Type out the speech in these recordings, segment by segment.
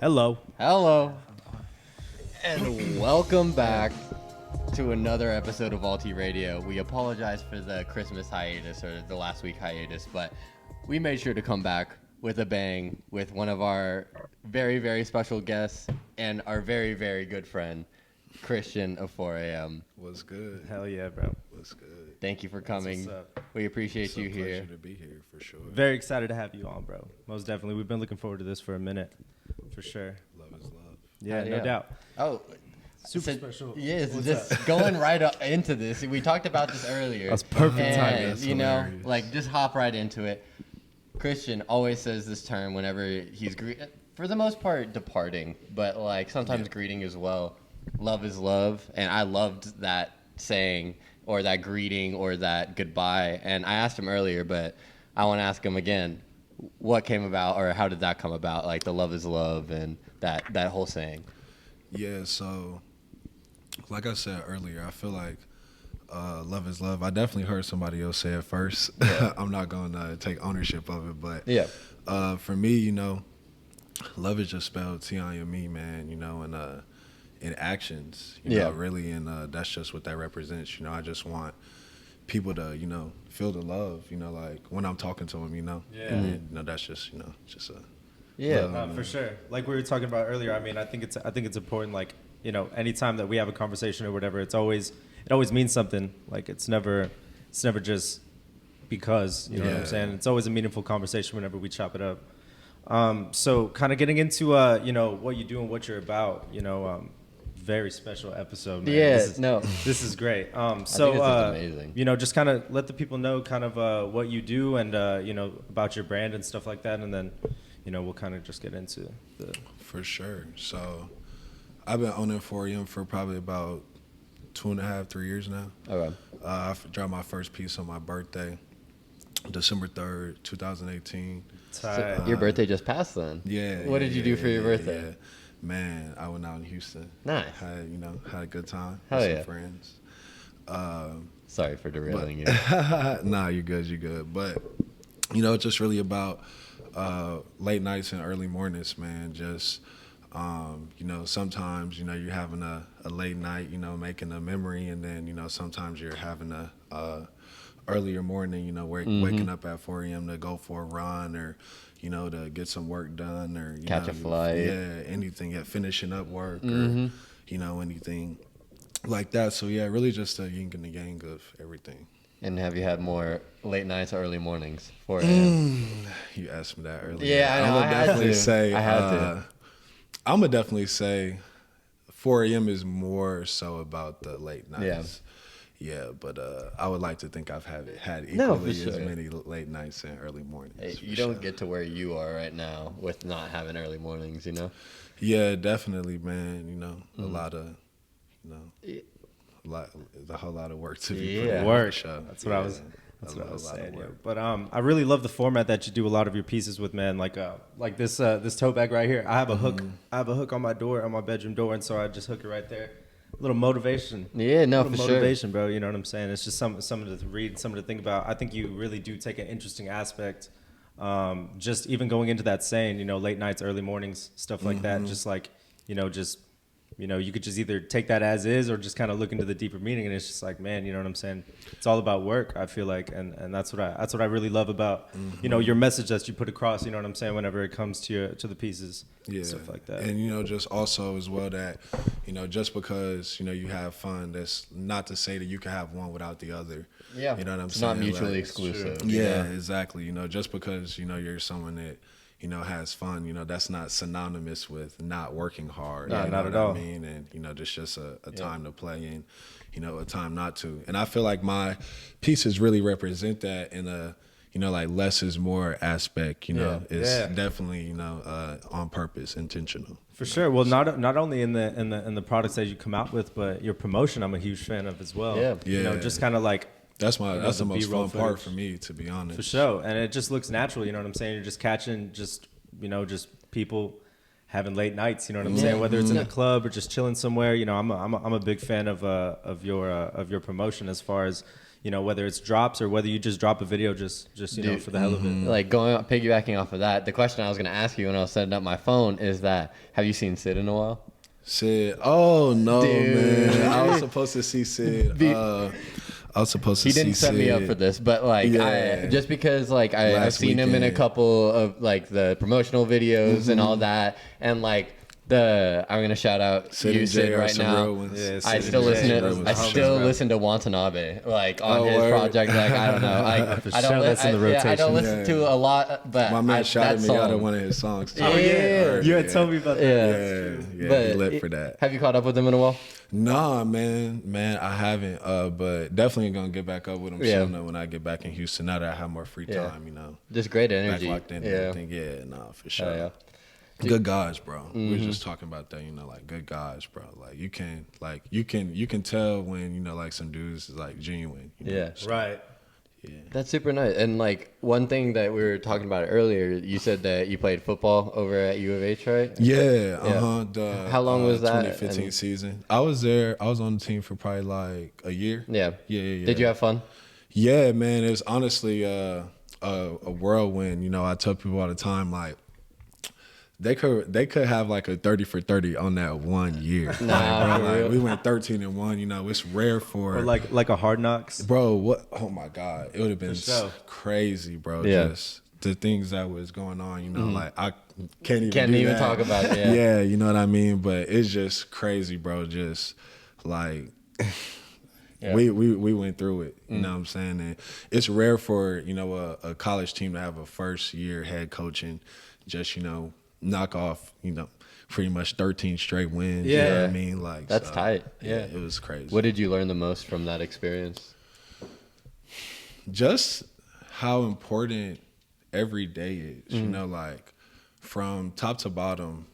Hello. Hello. And welcome back to another episode of Vaulti Radio. We apologize for the Christmas hiatus or the last week hiatus, but we made sure to come back with a bang with one of our very, very special guests and our very, very good friend, Christian of 4am. What's good? Hell yeah, bro. What's good? Thank you for coming. what's up. We appreciate It's you a here. pleasure to be here for sure. Very excited to have you on, bro. Most definitely. We've been looking forward to this for a minute, for sure. Love is love. Yeah, Yeah. no doubt. Oh, Super special. Yes, What's just going right into this. We talked about this earlier. That's perfect and, timing. That's you know, hilarious. like just hop right into it. Christian always says this term whenever he's for the most part departing, but like sometimes greeting as well. Love is love, and I loved that saying or that greeting or that goodbye. And I asked him earlier, but I want to ask him again. What came about, or how did that come about? Like the love is love and that whole saying. Yeah, so like I said earlier, I feel like love is love. I definitely heard somebody else say it first. Yeah. I'm not going to take ownership of it, but Yeah. for me, you know, love is just spelled T-I-M-E, man, you know, and in actions, you know, really, and that's just what that represents. You know, I just want people to, you know, feel the love, you know, like when I'm talking to them, you know. Yeah. And then, you know, that's just, you know, just a Yeah. For sure. Like we were talking about earlier, I mean, I think it's important, like, you know, anytime that we have a conversation or whatever, it always means something. Like it's never just because, you know what I'm saying? It's always a meaningful conversation whenever we chop it up. So kind of getting into, you know, what you do and what you're about, you know, very special episode, man. Yeah, This is great. I think this is amazing. You know, just kind of let the people know kind of what you do and, you know, about your brand and stuff like that. And then, you know, we'll kind of just get into the... For sure. So I've been owning 4am for probably about 2.5, 3 years now. Okay. I dropped my first piece on my birthday, December 3rd, 2018. So your birthday just passed then. Yeah. What did you do for your birthday? Yeah. Man, I went out in Houston. Nice. Had a good time Hell with yeah. some friends. Sorry for derailing you. Nah, you're good. But, you know, it's just really about late nights and early mornings, man. Just, you know, sometimes, you know, you're having a late night, you know, making a memory, and then, you know, sometimes you're having a earlier morning, you know, waking up at 4 a.m. to go for a run or, you know, to get some work done or Catch a flight. Yeah, anything, finishing up work or, you know, anything like that. So, yeah, really just a yin and the yang of everything. And have you had more late nights or early mornings? 4 a.m. You asked me that earlier. Yeah, I know. I'm gonna definitely say 4 a.m. is more so about the late nights. Yeah, but I would like to think I've had equally as many late nights and early mornings. Hey, you don't get to where you are right now with not having early mornings, you know? Yeah, definitely, man. You know, a lot of, you know, a whole lot of work to be put in. Work. Show. That's what I was saying. Yeah. But I really love the format that you do a lot of your pieces with, man. Like this tote bag right here. I have a hook. I have a hook on my door, on my bedroom door, and so I just hook it right there. A little motivation. Yeah, no, for motivation, bro. You know what I'm saying? It's just something to read, something to think about. I think you really do take an interesting aspect. Just even going into that saying, you know, late nights, early mornings, stuff like that. Just like, you know, you could just either take that as is or just kind of look into the deeper meaning, and it's just like, man, you know what I'm saying? It's all about work, I feel like, and that's what I really love about, you know, your message that you put across, you know what I'm saying, whenever it comes to the pieces, stuff like that. And, you know, just also as well that, you know, just because, you know, you have fun, that's not to say that you can have one without the other. Yeah. You know what I'm it's saying? Not mutually like, exclusive. Yeah, exactly. You know, just because, you know, you're someone that, you know, has fun, you know, that's not synonymous with not working hard. No, you know not what at all. I mean? And, you know, just a time to play and, you know, a time not to. And I feel like my pieces really represent that in a, you know, like less is more aspect, you know. It's definitely, you know, on purpose, intentional. For sure. Well, not only in the products that you come out with, but your promotion I'm a huge fan of as well. Yeah. You know, just kind of like, that's the most B-roll fun part footage. for me, to be honest. For sure. And it just looks natural, you know what I'm saying? You're just catching you know, just people having late nights, you know what I'm saying? Whether it's in a club or just chilling somewhere, you know, I'm a big fan of your promotion as far as, you know, whether it's drops or whether you just drop a video just you know, Dude, for the hell of it. Like piggybacking off of that, the question I was gonna ask you when I was setting up my phone is that have you seen Sid in a while? Sid. Oh no, Dude. man! I was supposed to see Sid. I was supposed to see Sid. He didn't set me up for this, but like, Yeah. just because like I've Last seen him in a weekend. couple of like the promotional videos and all that, and like I'm gonna shout out Sid you, and Sid, Jay are right some now. real ones. Yeah, I Sid still and listen Jay, to those are the I homies, still bro. listen to Watanabe like on Oh, his word. project. Like I don't know, For I sure, don't that's in the I don't rotation. listen to a lot, but My man shouted that me out song- of one of his songs. Too. Oh, yeah. You had told me about that. Yeah, Yeah, he lit for that. Have you caught up with him in a while? Nah, man, I haven't. But definitely gonna get back up with him Yeah. soon when I get back in Houston. Now that I have more free Yeah. time, you know, Just great back energy. locked in. Yeah. And everything. Yeah, nah, for sure. Yeah. Good guys, bro. We were just talking about that, you know, like good guys, bro. Like you can tell when, you know, like some dudes is like genuine. You know? Yeah. So, Right. yeah. That's super nice. And like one thing that we were talking about earlier, you said that you played football over at U of H, right? Yeah, The How long was that? 2015 And- season. I was there. I was on the team for probably like a year. Yeah. Yeah. Did you have fun? Yeah, man. It was honestly a whirlwind. You know, I tell people all the time, like they could have like a 30 for 30 on that 1 year. Nah, for real. Like we went 13-1. You know, it's rare for Or like a Hard Knocks. bro. What? Oh my God, it would have been sure. crazy, bro. Yeah. Just the things that was going on. You know, like I can't even Can't do even that. talk about it. Yeah. Yeah, you know what I mean. But it's just crazy, bro. Just like Yeah. we went through it. You know what I'm saying? And it's rare for, you know, a college team to have a first year head coach and just, you know, knock off, you know, pretty much 13 straight wins. You know Yeah. what I mean? Like That's so, tight. Yeah, Yeah. it was crazy. What did you learn the most from that experience? Just how important every day is, you know, like from top to bottom,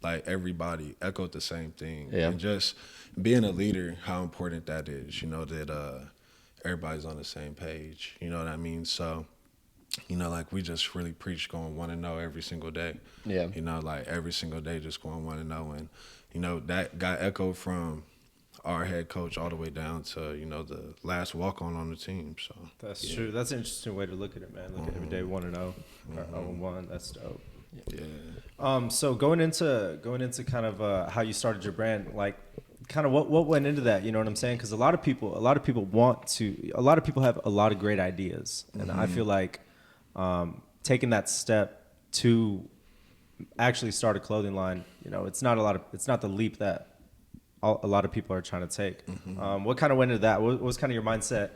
like everybody echoed the same thing. Yeah. And just being a leader, how important that is, you know, that everybody's on the same page, you know what I mean? So, you know, like we just really preach going 1-0 every single day. Yeah. You know, like every single day just going 1-0. And, you know, that got echoed from our head coach all the way down to, you know, the last walk-on the team. So That's true. That's an interesting way to look at it, man. Look at every day 1-0 or 0-1. That's dope. yeah. So going into kind of how you started your brand, like kind of what went into that, you know what I'm saying? Because a lot of people have a lot of great ideas, and I feel like taking that step to actually start a clothing line, you know, it's not the leap that a lot of people are trying to take. What kind of went into that? What was kind of your mindset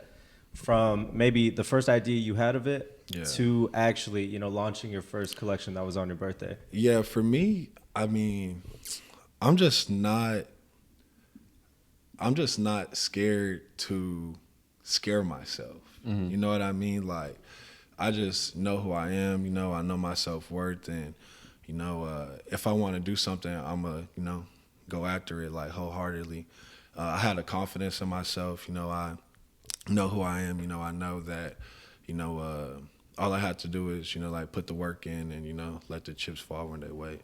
from maybe the first idea you had of it to actually, you know, launching your first collection that was on your birthday? Yeah, for me, I mean, I'm just not scared to scare myself. You know what I mean? Like, I just know who I am, you know, I know my self-worth, and, you know, if I want to do something, I'm going to, you know, go after it, like, wholeheartedly. I had a confidence in myself, you know, I know who I am, you know, I know that, you know, all I have to do is, you know, like, put the work in and, you know, let the chips fall when they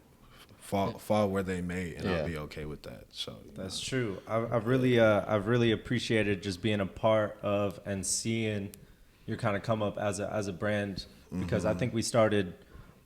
fall where they may, and I'll be okay with that. So That's true. I've really appreciated just being a part of and seeing your kind of come up as a brand, because I think we started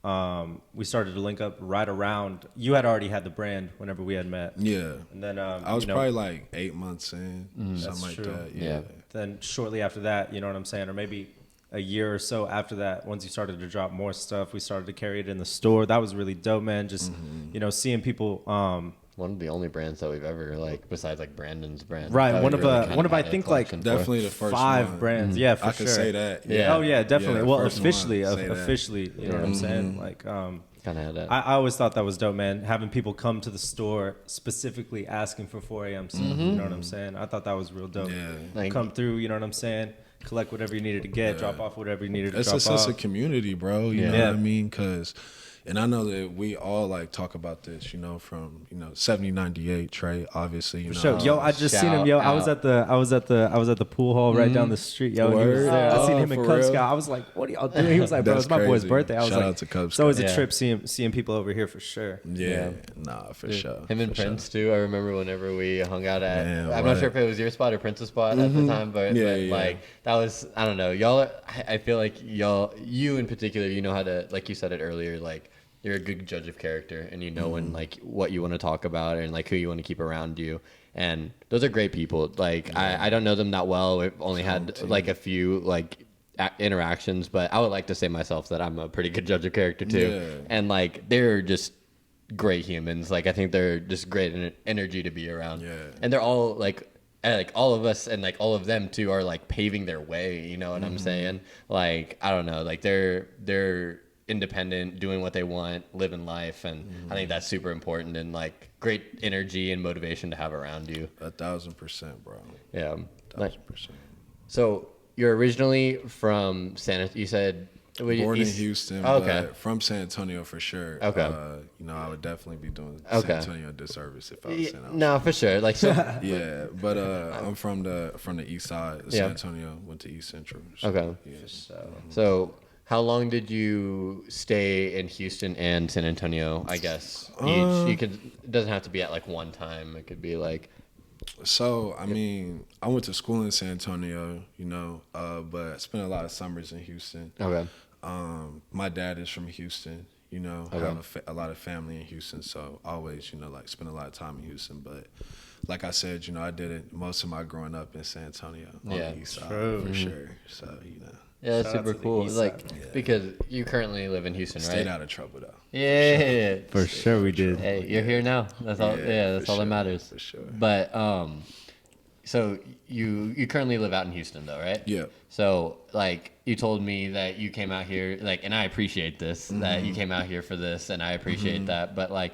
to link up right around. You had already had the brand whenever we had met. Yeah. And then I was probably like 8 months in, That's something like true. that. Yeah. Then shortly after that, you know what I'm saying, or maybe a year or so after that, once you started to drop more stuff, we started to carry it in the store. That was really dope, man. Just you know, seeing people. One of the only brands that we've ever like, besides like Brandon's brand. Right, that one we of really I kinda had a think like collection for. Definitely the first 5 one. brands. Yeah, for I sure. could say that. Yeah. Oh yeah, definitely. Yeah, Well, first one, officially, say that. officially, you know what I'm saying? Like, Kind of had that. I always thought that was dope, man. Having people come to the store specifically asking for 4 a.m. stuff. You know what I'm saying? I thought that was real dope. Yeah. Like- Come through, you know what I'm saying? Collect wwhatever you needed to get, drop off whatever you needed to It's drop a sense off. of community, bro. You know Yeah. what I mean? Because And I know that we all like talk about this, from 7098 Trey, obviously, Sure. Yo, I just seen him. Yo, I was at the pool hall right down the street. Yo, and he was there. I seen him in Cub Scout. I was like, what are y'all doing? He was like, bro, it's my boy's birthday. I was Shout like, out to Cub it's always Scout. a trip seeing people over here for sure. Yeah. Nah, for sure. Him and for Prince too. I remember whenever we hung out at. Man, I'm not sure if it was your spot or Prince's spot at the time, but like that was, I don't know. Y'all, I feel like you in particular, you know how to, like you said it earlier, like you're a good judge of character, and you know when like what you want to talk about and like who you want to keep around you. And those are great people. Like I don't know them that well. We've only had like a few like interactions, but I would like to say myself that I'm a pretty good judge of character too. Yeah. And like they're just great humans. Like I think they're just great energy to be around. Yeah. And they're all like all of us and like all of them too are like paving their way. You know what I'm saying? Like I don't know. Like they're independent, doing what they want, living life, and I think that's super important and like great energy and motivation to have around you. 1,000%, bro. Yeah, 1,000%. So you're originally from you said born in Houston, but from San Antonio for sure. Okay. I would definitely be doing San Antonio a disservice if I was saying. No, for sure. Like so. Yeah, but I'm from the east side of San Antonio. Went to East Central. So, okay. Yeah. So how long did you stay in Houston and San Antonio? I guess you could. It doesn't have to be at like one time. It could be like. So I mean, I went to school in San Antonio, but I spent a lot of summers in Houston. Okay. My dad is from Houston. I have a lot of family in Houston, so always, like spend a lot of time in Houston. But like I said, I did it most of my growing up in San Antonio on the east side for sure. So Yeah, that's super cool. Like because you currently live in Houston, right? Stayed out of trouble though. Yeah, for sure we did. Hey, you're here now. That's all. Yeah, that's all that matters. For sure. But so you currently live out in Houston though, right? Yeah. So like you told me that you came out here, like, and I appreciate this that you came out here for this, and I appreciate that. But like,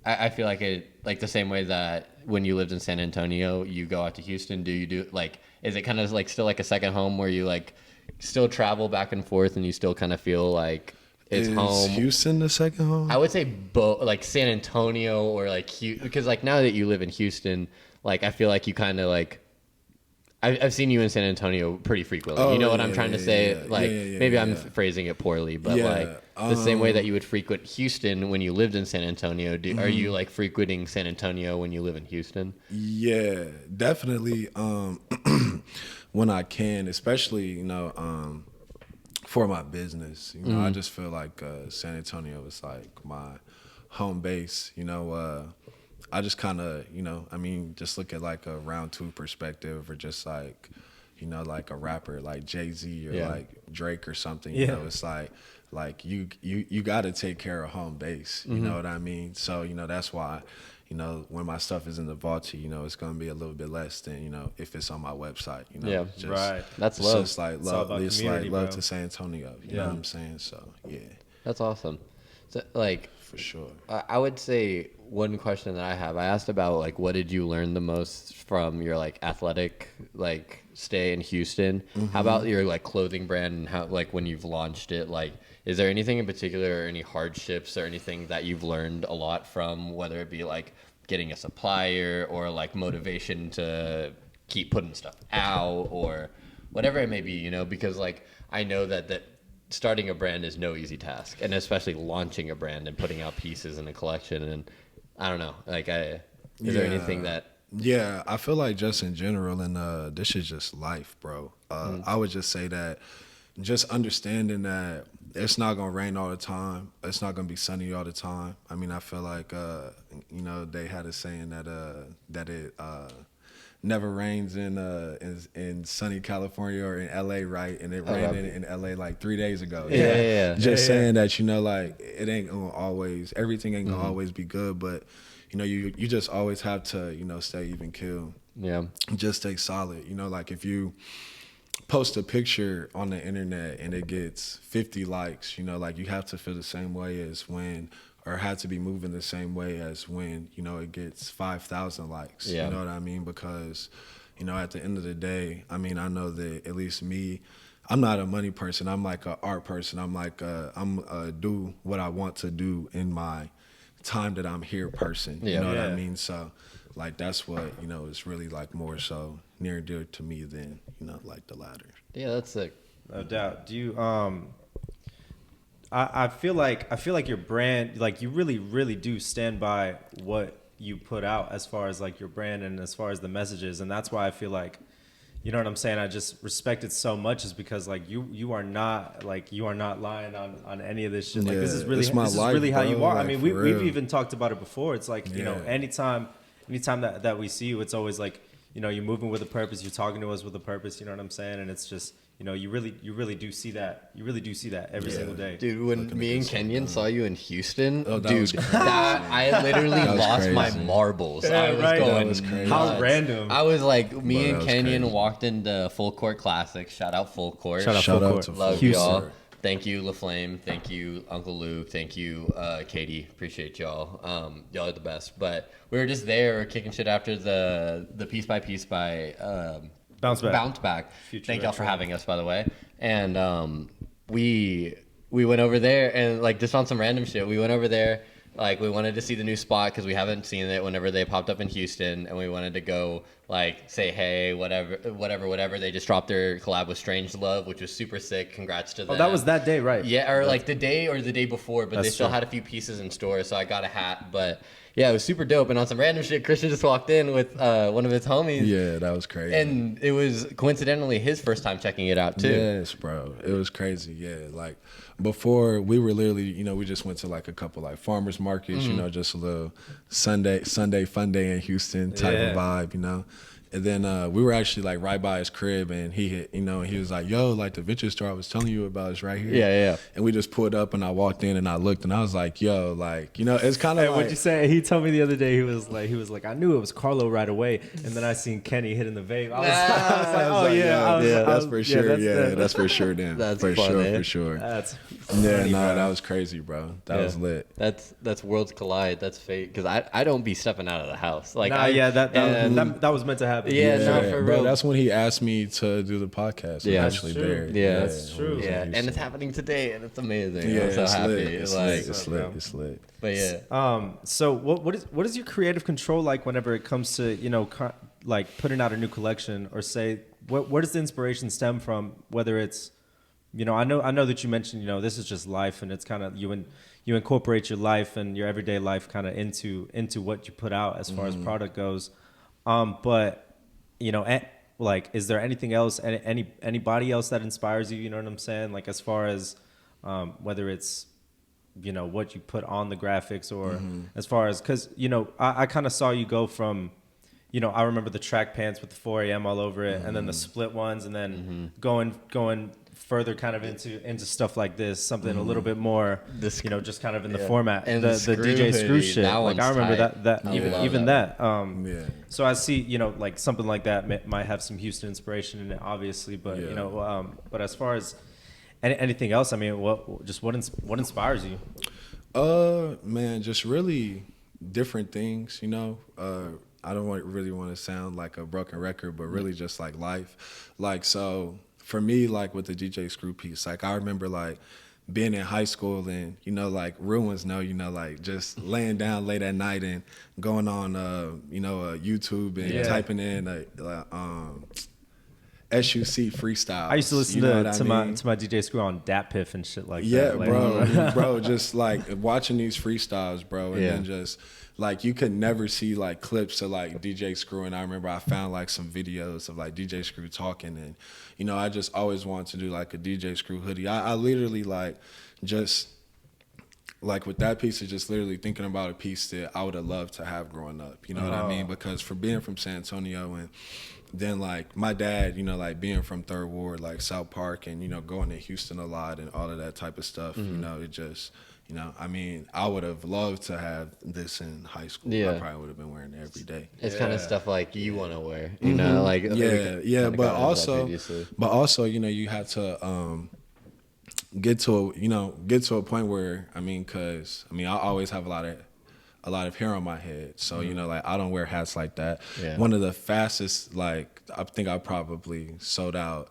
I feel like it like the same way that when you lived in San Antonio, you go out to Houston. Do you do like? Is it kind of like still like a second home where you like still travel back and forth and you still kind of feel like it's home? Is Houston the second home? I would say both, like San Antonio or like because like now that you live in Houston, like I feel like you kind of like I've seen you in San Antonio pretty frequently. You know what I'm trying to say? Maybe I'm phrasing it poorly, but like the same way that you would frequent Houston when you lived in San Antonio, are you like frequenting San Antonio when you live in Houston? Yeah, definitely. When I can, especially for my business, I just feel like San Antonio is like my home base. I just kind of, just look at like a round two perspective, or just like, like a rapper like Jay-Z or like Drake or something. It's like you got to take care of home base. You know what I mean? So that's why. When my stuff is in the Vaulti, it's going to be a little bit less than, if it's on my website, right. That's love. Just like love. It's like love to San Antonio. You know what I'm saying? So, yeah. That's awesome. So, like, for sure. I would say one question that I asked about, like, what did you learn the most from your, like, athletic, like, stay in Houston? How about your, like, clothing brand and how, like, when you've launched it, like, is there anything in particular or any hardships or anything that you've learned a lot from, whether it be like getting a supplier or like motivation to keep putting stuff out or whatever it may be, because like I know that starting a brand is no easy task, and especially launching a brand and putting out pieces in a collection. And I don't know, like is there anything that... Yeah, I feel like just in general, and this is just life, bro. I would just say that just understanding that it's not gonna rain all the time. It's not gonna be sunny all the time. I mean, I feel like they had a saying that it never rains in sunny California or in LA, right? And it rained in LA like 3 days ago. Yeah. Just saying that like it ain't gonna always, everything ain't gonna always be good, but you just always have to stay even keel. Yeah. Just stay solid. Like if you post a picture on the internet and it gets 50 likes, like you have to feel the same way as when, or have to be moving the same way as when, it gets 5,000 likes. You know what I mean? Because, at the end of the day, I mean, I know that at least me, I'm not a money person. I'm like an art person. I'm like do what I want to do in my time that I'm here person. You know what I mean? So like that's what, you know, is really like more so near and dear to me than, you know, like the latter. Yeah, that's sick. No doubt. Do you I feel like your brand, like you really do stand by what you put out as far as like your brand and as far as the messages, and that's why I feel like, you know what I'm saying, I just respect it so much, is because like you are not lying on any of this shit. Like this is really how you are. Like, I mean, we've even talked about it before. It's like, you know, anytime that we see you, it's always like, you know, you're moving with a purpose, you're talking to us with a purpose, you know what I'm saying? And it's just, you know, you really do see that. You really do see that every single day. Dude, when me and Kenyon saw you in Houston, I literally lost crazy. my marbles. Yeah, I was right. going That was crazy. How random. I was like, me and Kenyon crazy. walked into Full Court Classics. Shout out Full Court. Shout out Shout Full out Court. to Love Houston. y'all. Thank you, LaFlame. Thank you, Uncle Luke. Thank you, Katie. Appreciate y'all. Y'all are the best. But we were just there kicking shit after the Piece by Piece by Bounce Back. Future Future Thank y'all for Retro. having us, by the way. And we went over there and like just on some random shit. We went over there. Like we wanted to see the new spot because we haven't seen it whenever they popped up in Houston, and we wanted to go like say hey, whatever. They just dropped their collab with Strange Love, which was super sick. Congrats to them. Oh, that was that day, right? Yeah, or like the day before, but That's they still true. had a few pieces in store, so I got a hat. But yeah, it was super dope. And on some random shit, Christian just walked in with one of his homies. Yeah, that was crazy. And it was coincidentally his first time checking it out too. Yes, bro. It was crazy. Yeah, like before we were literally, you know, we just went to like a couple like farmers markets, you know, just a little Sunday fun day in Houston type of vibe, you know. And then we were actually like right by his crib, and he was like, "Yo, like the vintage store I was telling you about is right here." Yeah. And we just pulled up, and I walked in, and I looked, and I was like, "Yo, like, you know, it's kind of Hey, like." what'd you say? He told me the other day, he was like, I knew it was Carlo right away, and then I seen Kenny hitting the vape. I was like, oh yeah, that's for sure. that's That's for sure. Then That's for fun, sure, eh? for sure. That's Yeah, funny, no, bro. that was crazy, bro. That was lit. That's worlds collide. That's fate. Because I don't be stepping out of the house. Like that was meant to happen. Yeah, no, for bro, real. that's when he asked me to do the podcast. Yeah, I'm that's actually true. there. Yeah, that's true. Yeah, and it's happening today, and it's amazing. Yeah, I'm so it's happy. lit. It's like, lit. It's lit. It's lit. But yeah. So what is your creative control like whenever it comes to, you know, like putting out a new collection, or say where does the inspiration stem from? Whether it's, you know, I know that you mentioned, you know, this is just life, and it's kind of you incorporate your life and your everyday life kind of into what you put out as far as product goes. But you know, like, is there anything else, anybody else that inspires you? You know what I'm saying? Like as far as whether it's, you know, what you put on the graphics, or as far as, because, you know, I kind of saw you go from, you know, I remember the track pants with the 4 a.m. all over it, and then the split ones, and then going further kind of into stuff like this, something a little bit more, you know, just kind of in the format, And the the screw DJ Screw hoodie, shit. that Like one's I remember tight. that I love even that. Yeah. So I see, you know, like something like that might have some Houston inspiration in it, obviously, but you know, but as far as anything else, I mean, what inspires you? Man, just really different things, you know. I don't really want to sound like a broken record, but really just like life. Like, so for me, like with the DJ Screw piece, like I remember like being in high school, and, you know, like real ones know, you know, like just laying down late at night and going on, you know, YouTube and typing in SUC freestyle. I used to listen to my DJ Screw on Dat Piff and shit like that. Yeah, Like, bro, just like watching these freestyles, bro, and then just like you could never see like clips of like DJ Screw, and I remember I found like some videos of like DJ Screw talking, and, you know, I just always wanted to do like a DJ Screw hoodie. I literally like just like with that piece of just literally thinking about a piece that I would have loved to have growing up. You know what I mean? Because for being from San Antonio, and then like my dad, you know, like being from Third Ward, like South Park, and, you know, going to Houston a lot and all of that type of stuff, you know, it just, you know, I mean, I would have loved to have this in high school. Yeah. I probably would have been wearing it every day. It's kind of stuff like you want to wear, you know, like Yeah, but also, you know, you have to get to a point where, I mean, cause I mean, I always have a lot of hair on my head, so you know, like I don't wear hats like that. Yeah. One of the fastest, like I think I probably sold out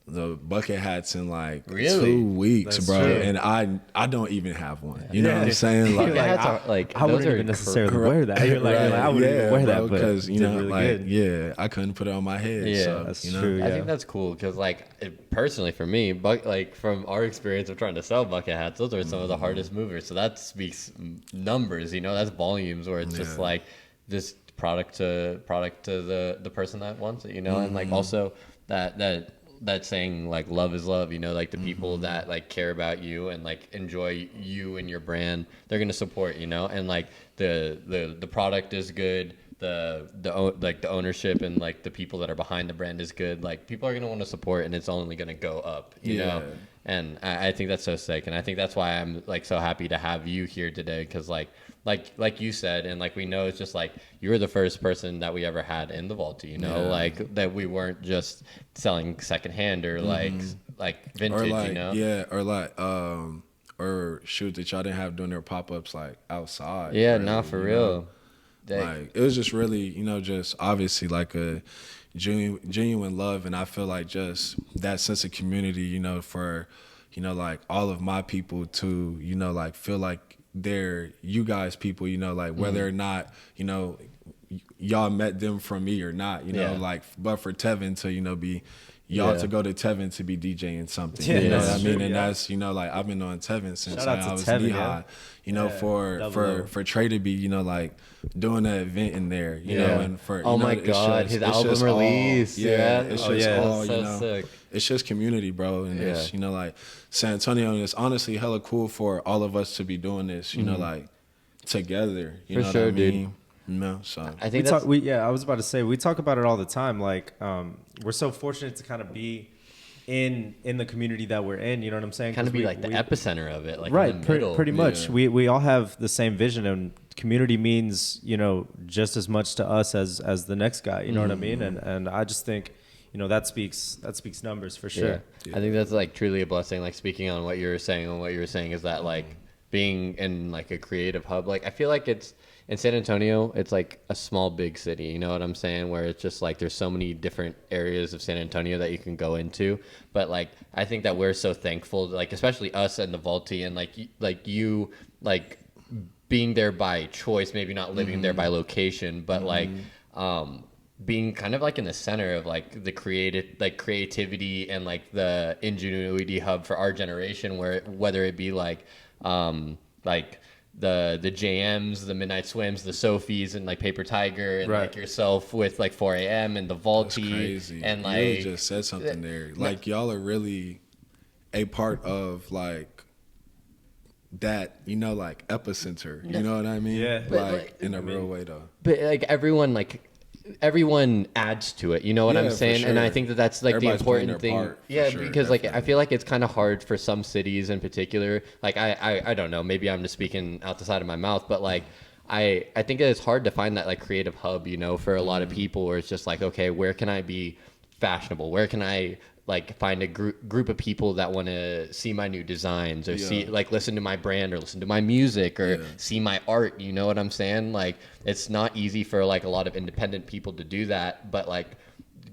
the bucket hats in like Really? 2 weeks, That's bro. true. And I don't even have one. You know what I'm saying? Bucket Like, hats are like I those wouldn't are even necessarily Right. wear that. You're like, I wouldn't even wear that, but because you did know, really like, good. yeah, I couldn't put it on my head. Yeah, so, that's you know? true. I Yeah. think that's cool because, like, personally for me, like from our experience of trying to sell bucket hats, those are some of the hardest movers. So that speaks numbers, you know, that's volumes where it's just Yeah. like this product to the person that wants it, you know, and like also that saying like love is love, you know, like the people that like care about you and like enjoy you and your brand, they're gonna support, you know, and like the product is good. The ownership and like the people that are behind the brand is good. Like people are gonna want to support, and it's only gonna go up, you know. And I think that's so sick, and I think that's why I'm like so happy to have you here today, because like you said, and like we know, it's just like you were the first person that we ever had in the Vaulti, you know, like that we weren't just selling secondhand or like vintage, Or like, you know. yeah, or like, or shoot, that y'all didn't have doing their pop-ups like outside. Yeah, really, not for you real. know? Like it was just really, you know, just obviously like a genuine love, and I feel like just that sense of community, you know, for, you know, like all of my people to, you know, like feel like they're you guys people, you know, like whether or not, you know, y'all met them from me or not, you know, like, but for Tevin to, you know, be y'all to go to Tevin to be DJing something, you know what I mean? And that's, you know, like I've been on Tevin since Shout out to I was Tevin, knee yeah. high, you know, for Trey to be, you know, like doing that event in there, you know, and for, oh you know, my it's God, just- his it's album just release, all, yeah, it's Oh, just yeah. all, So you know, sick. it's just community, bro, and it's, you know, like San Antonio, and it's honestly hella cool for all of us to be doing this, you know, like together, you For know sure, what I dude. mean? No, so I think that's I was about to say, we talk about it all the time. Like, we're so fortunate to kind of be in the community that we're in. You know what I'm saying? kind of 'Cause be like the epicenter of it, like right, in the middle. pretty much. Yeah. We all have the same vision, and community means, you know, just as much to us as the next guy. You know what I mean? And I just think, you know, that speaks numbers for sure. I think that's like truly a blessing. Like speaking on what you were saying, is that like being in like a creative hub. Like I feel like it's in San Antonio, it's like a small big city. You know what I'm saying? Where it's just like there's so many different areas of San Antonio that you can go into. But like I think that we're so thankful, like especially us and the Vaulti, and like you being there by choice, maybe not living there by location, but like being kind of like in the center of like the creativity and like the ingenuity hub for our generation, where whether it be like the JMs, the Midnight Swims, the Sophies, and like Paper Tiger, and like yourself with like 4 a.m. and the Vaulti. that's crazy. And You like really just said something there. Like y'all are really a part of like that, you know, like epicenter. You know what I mean? Yeah. Like in a real way though. But like everyone adds to it, you know what Yeah, I'm for saying? And I sure. think that's like Everybody's the playing important their thing. part, for Yeah, sure, because like I definitely. feel like it's kind of hard for some cities in particular. Like I don't know, maybe I'm just speaking out the side of my mouth, but like I think it's hard to find that like creative hub, you know, for a lot of people, where it's just like, okay, where can I be fashionable? Where can I like find a group of people that want to see my new designs, or see like listen to my brand, or listen to my music, or see my art, you know what I'm saying? Like it's not easy for like a lot of independent people to do that, but like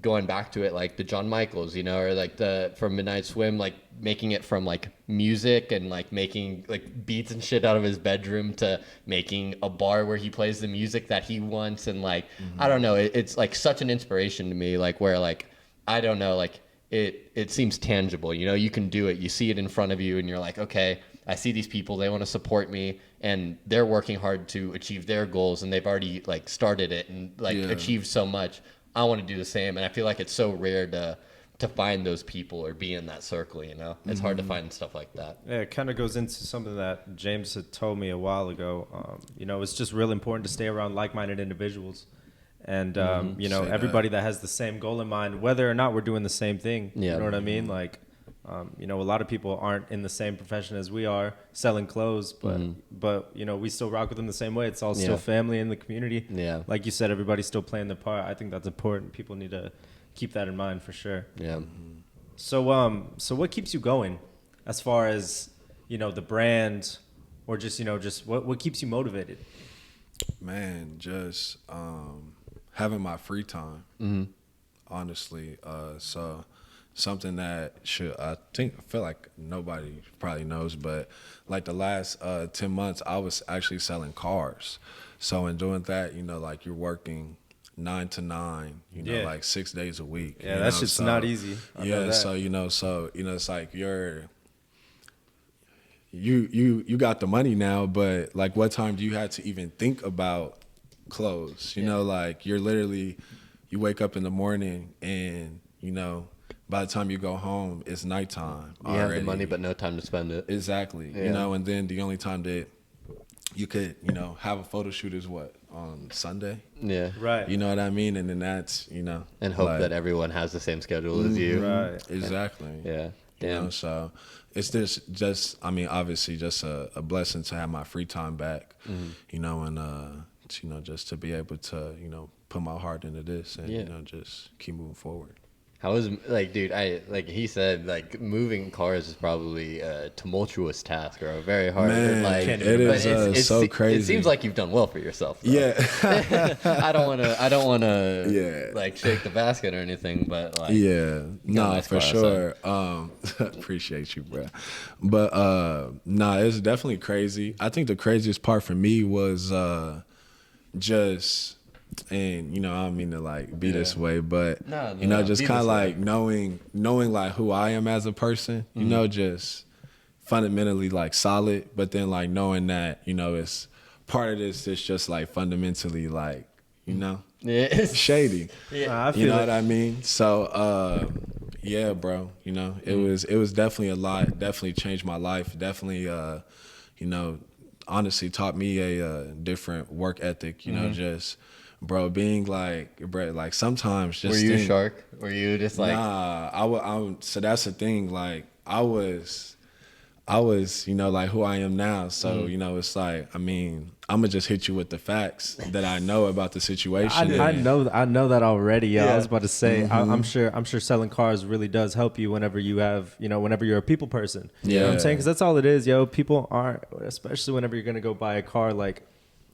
going back to it, like the John Michaels, you know, or like from Midnight Swim, like making it from like music and like making like beats and shit out of his bedroom to making a bar where he plays the music that he wants. And like I don't know, it's like such an inspiration to me, like where like I don't know, like it seems tangible, you know, you can do it, you see it in front of you, and you're like, okay, I see these people, they want to support me, and they're working hard to achieve their goals, and they've already like started it and like achieved so much. I want to do the same. And I feel like it's so rare to find those people or be in that circle, you know? It's hard to find stuff like that. Yeah, it kind of goes into something that James had told me a while ago. You know, it's just real important to stay around like-minded individuals. And, you know, everybody that has the same goal in mind, whether or not we're doing the same thing. Yeah. You know what I mean? Like, you know, a lot of people aren't in the same profession as we are, selling clothes, but you know, we still rock with them the same way. It's all still family in the community. Yeah. Like you said, everybody's still playing their part. I think that's important. People need to keep that in mind for sure. Yeah. So, so what keeps you going as far as, you know, the brand, or just, you know, just what keeps you motivated? Man, just having my free time, honestly. So something that I feel like nobody probably knows, but like the last 10 months, I was actually selling cars. So in doing that, you know, like you're working 9 to 9, you know, like 6 days a week. Yeah, that's just not easy. Yeah, so it's like you got the money now, but like what time do you have to even think about clothes? You know, like you're literally, you wake up in the morning and, you know, by the time you go home, it's nighttime. You have the money, but no time to spend it. Exactly. You know, and then the only time that you could, you know, have a photo shoot is what? On Sunday? Yeah. Right. You know what I mean? And then that's, you know. And hope like, that everyone has the same schedule as you. Right. Exactly. Yeah. Damn. You know, so it's just I mean, obviously just a blessing to have my free time back, you know, and, you know, just to be able to, you know, put my heart into this and, you know, just keep moving forward. How is, like, dude, like he said, like, moving cars is probably a tumultuous task or a very hard, Man, like, it is so crazy. It seems like you've done well for yourself, though. Yeah. I don't want to, like, shake the basket or anything, but, like. Yeah. Nah, nice for car, sure. Appreciate you, bro. But, nah, it's definitely crazy. I think the craziest part for me was just... And you know, I don't mean to like be this way, but you know, just kind of like knowing like who I am as a person, you know, just fundamentally like solid, but then like knowing that, you know, it's part of this is just like fundamentally like, you know, shady. Yeah, I feel you know what I mean? So yeah, bro, you know, it was definitely a lot, definitely changed my life, definitely you know, honestly taught me a different work ethic, you know, just bro, being like, bro, like sometimes just. Were you a shark? Were you just like? Nah, so that's the thing. Like I was, you know, like who I am now. So you know, it's like, I mean, I'm gonna just hit you with the facts that I know about the situation. I know that already. Yeah, I was about to say, I'm sure selling cars really does help you whenever you have, you know, whenever you're a people person. You know what I'm saying? Because that's all it is, yo. People aren't, especially whenever you're gonna go buy a car. Like,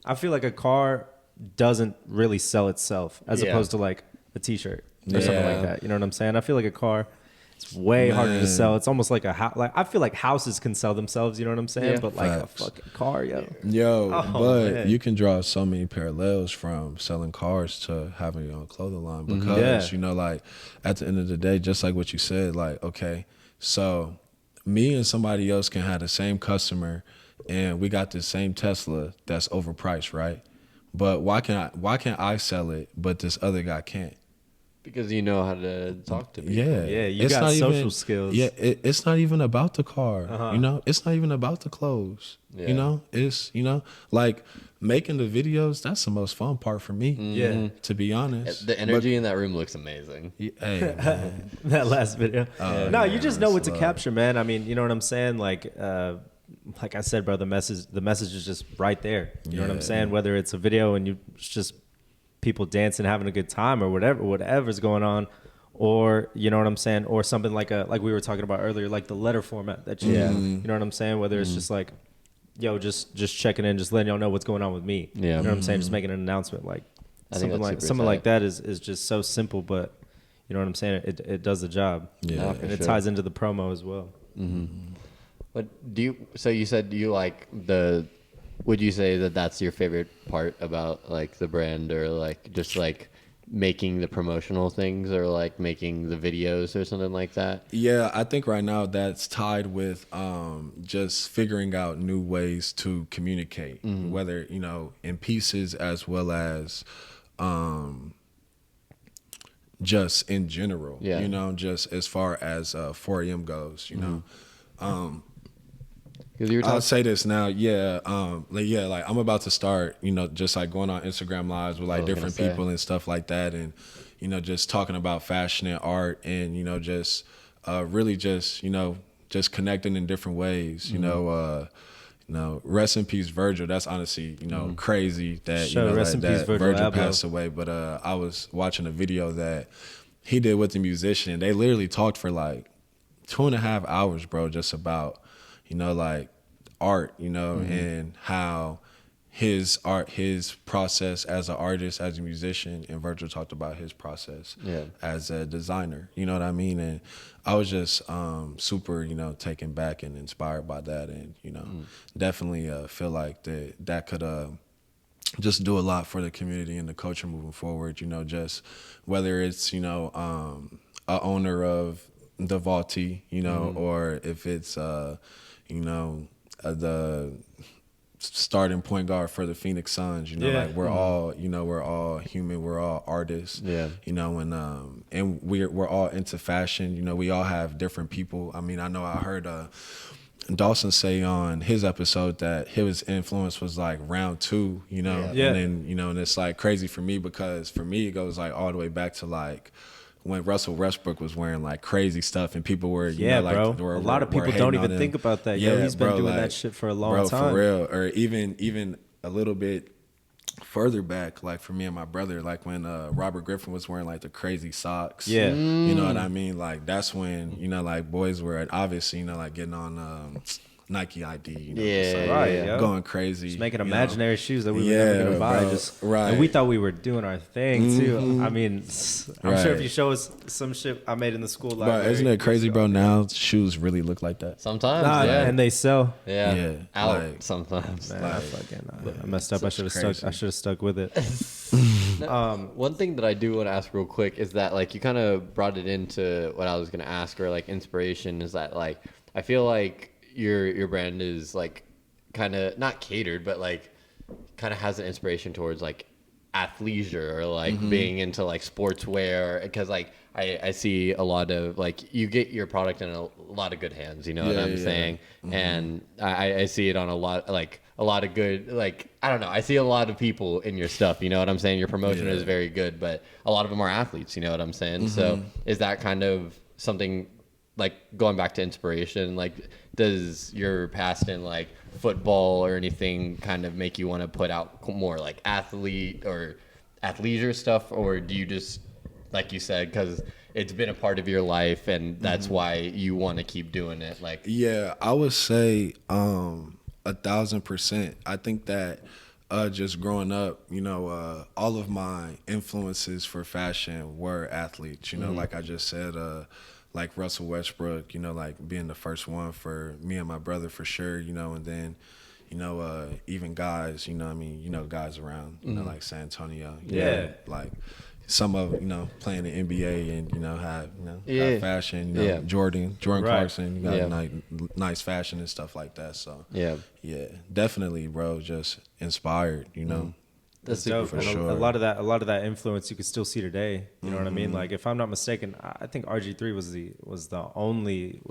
I feel like a car doesn't really sell itself as opposed to like a t-shirt or something like that. You know what I'm saying? I feel like a car, it's way harder to sell. It's almost like a house. Like I feel like houses can sell themselves. You know what I'm saying? But like a fucking car, but you can draw so many parallels from selling cars to having your own clothing line because you know, like at the end of the day, just like what you said, like okay, so me and somebody else can have the same customer, and we got the same Tesla that's overpriced, right? But why can't I sell it, but this other guy can't? Because you know how to talk to people. Yeah, you got social skills. Yeah, it's not even about the car, you know? It's not even about the clothes, you know? It's, you know, like making the videos, that's the most fun part for me, to be honest. The energy in that room looks amazing. Hey, man. That last video. No, you just know what to capture, man. I mean, you know what I'm saying? Like I said, bro, the message is just right there. You know what I'm saying? Whether it's a video and it's just people dancing, having a good time, or whatever's going on, or you know what I'm saying, or something like we were talking about earlier, like the letter format that you know what I'm saying? Whether it's just like, yo, just checking in, just letting y'all know what's going on with me. Yeah. You know what I'm saying? Just making an announcement, like something like that is just so simple, but you know what I'm saying? It does the job. Yeah, and it ties into the promo as well. But so you said you like would you say that that's your favorite part about like the brand, or like just like making the promotional things, or like making the videos or something like that? Yeah, I think right now that's tied with just figuring out new ways to communicate, whether, you know, in pieces as well as just in general, you know, just as far as 4am goes, you know. I'll say this now, like I'm about to start, you know, just like going on Instagram lives with like different people and stuff like that, and you know, just talking about fashion and art, and you know, just really just, you know, just connecting in different ways, you know, rest in peace Virgil. That's honestly, you know, crazy that you know rest in peace, Virgil passed away, but I was watching a video that he did with the musician. They literally talked for like 2.5 hours, bro, just about, you know, like art, you know, and how his art, his process as an artist, as a musician, and Virgil talked about his process as a designer. You know what I mean? And I was just super, taken back and inspired by that, and definitely feel like that could just do a lot for the community and the culture moving forward. Just whether it's a owner of the Vaulti, or if it's the starting point guard for the Phoenix Suns, like we're all human, we're all artists, and we're all into fashion. We all have different people. I mean, I know I heard Dawson say on his episode that his influence was like round 2, and then and it's like crazy for me, because for me it goes like all the way back to like when Russell Westbrook was wearing like crazy stuff and people were, a lot of people don't even think about that. He's been doing that shit for a long time. For real. Or even a little bit further back, like for me and my brother, like when Robert Griffin was wearing like the crazy socks. Yeah. You know what I mean? Like that's when, like boys were obviously, like getting on Nike ID, going crazy. Just making imaginary shoes that we were never going to buy. Right. And we thought we were doing our thing, too. I mean, I'm sure if you show us some shit I made in the school library. Bro, isn't it crazy, bro? Now shoes really look like that. Sometimes, and they sell. Yeah. Out sometimes. Man, I messed up. I should have stuck with it. One thing that I do want to ask real quick is that, like, you kind of brought it into what I was going to ask, or like inspiration, is that, like, I feel like your brand is like kind of not catered, but like kind of has an inspiration towards like athleisure, or like being into like sportswear, because like I see a lot of like you get your product in a lot of good hands, you know what I'm saying? And I see it on a lot of good, like, I don't know, I see a lot of people in your stuff, you know what I'm saying? Your promotion is very good, but a lot of them are athletes, you know what I'm saying? So is that kind of something, like, going back to inspiration, like, does your past in like football or anything kind of make you want to put out more like athlete or athleisure stuff, or do you just, like you said, because it's been a part of your life and that's why you want to keep doing it? Like, yeah, I would say 1,000%. I think that just growing up, all of my influences for fashion were athletes. Like I just said, like Russell Westbrook, like being the first one for me and my brother for sure, and then, even guys, guys around, like San Antonio, like some of, playing the NBA and, have fashion, Jordan Clarkson, like nice fashion and stuff like that. So, yeah, definitely, bro, just inspired, That's dope. For sure. A lot of that influence you can still see today. You know what I mean? Like, if I'm not mistaken, I think RG3 was the only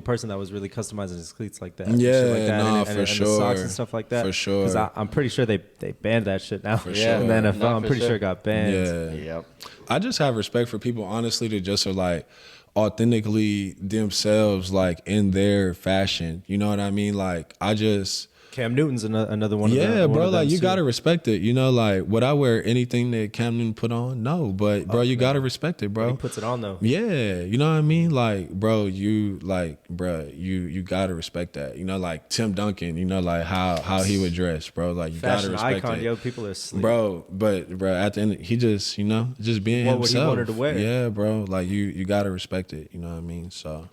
person that was really customizing his cleats like that. Yeah, like that. For sure. And the socks and stuff like that. For sure. Because I'm pretty sure they banned that shit now. For sure. And the NFL, I'm pretty sure it got banned. Yeah. Yep. I just have respect for people, honestly, that just are like authentically themselves, like in their fashion. You know what I mean? Like, Cam Newton's another one. Yeah, bro. Like, you gotta respect it. Like, would I wear anything that Cam Newton put on? No, but bro, you gotta respect it, bro. He puts it on though. Yeah, you know what I mean. Like, bro, you gotta respect that. Like Tim Duncan. Like how he would dress, bro. Like, you Fashion gotta respect icon, it. yo. People are asleep. Bro. But at the end, he just just being himself. What he wanted to wear. Yeah, bro. Like, you gotta respect it. You know what I mean? So.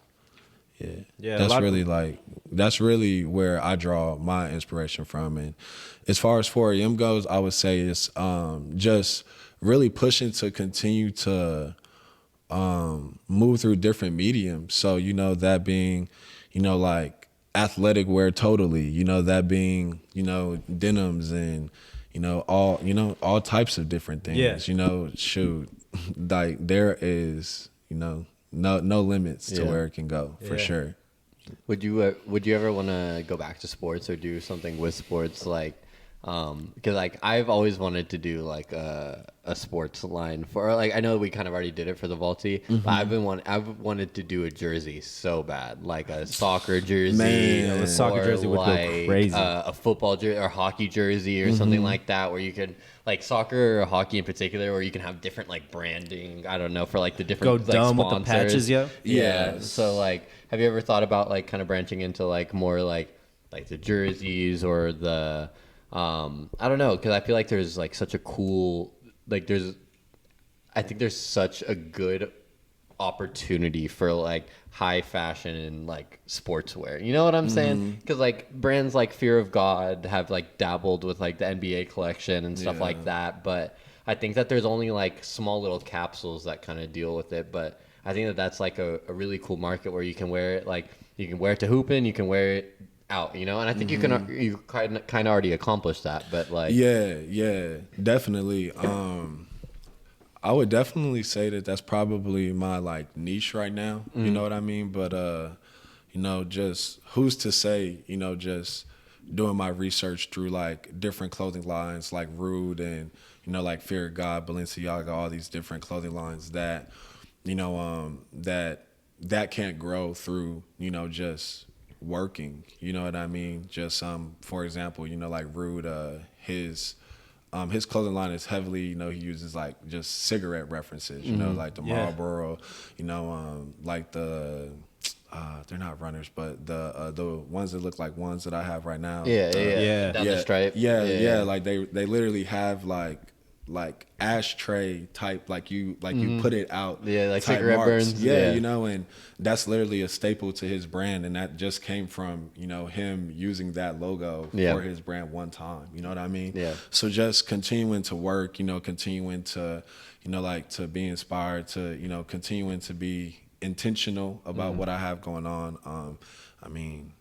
Yeah, that's really where I draw my inspiration from. And as far as 4AM goes, I would say it's just really pushing to continue to move through different mediums. So, that being, like athletic wear totally, that being, denims and, all types of different things. Yeah. Shoot, like there is, no limits to where it can go, for sure. Would you ever want to go back to sports or do something with sports, like, because like I've always wanted to do like a sports line for, like, I know we kind of already did it for the Vaulti, but I've wanted to do a jersey so bad, like a soccer jersey. Man, a soccer jersey would go crazy. A football jersey or hockey jersey or something like that, where you could, like soccer or hockey in particular, where you can have different like branding. I don't know, for like the different go dumb sponsors. with the patches, Yeah. So like, have you ever thought about like kind of branching into like more like the jerseys or the I don't know, because I feel like there's like such a cool, like I think there's such a good opportunity for like high fashion and like sportswear. You know what I'm saying? Because like brands like Fear of God have like dabbled with like the NBA collection and stuff like that. But I think that there's only like small little capsules that kind of deal with it. But I think that that's like a really cool market where you can wear it, like you can wear it to hooping, you can wear it out, you know. And I think you kind of already accomplished that. But like Yeah, definitely. I would definitely say that that's probably my like niche right now. You know what I mean? But you know, just who's to say? You know, just doing my research through like different clothing lines, like Rude and you know, like Fear of God, Balenciaga, all these different clothing lines that you know that can't grow through you know just working. You know what I mean? Just for example, you know, like Rude, his clothing line is heavily, you know, he uses like just cigarette references, you know, like the Marlboro, you know, like they're not runners, but the ones that look like ones that I have right now. yeah. Down the stripe. Yeah. Like they literally have like ashtray type, like you put it out. Yeah, like type cigarette marks. burns. Yeah, you know, and that's literally a staple to his brand, and that just came from you know him using that logo for his brand one time. You know what I mean? Yeah. So just continuing to work, you know, continuing to, you know, like to be inspired, to you know, continuing to be intentional about what I have going on. I mean,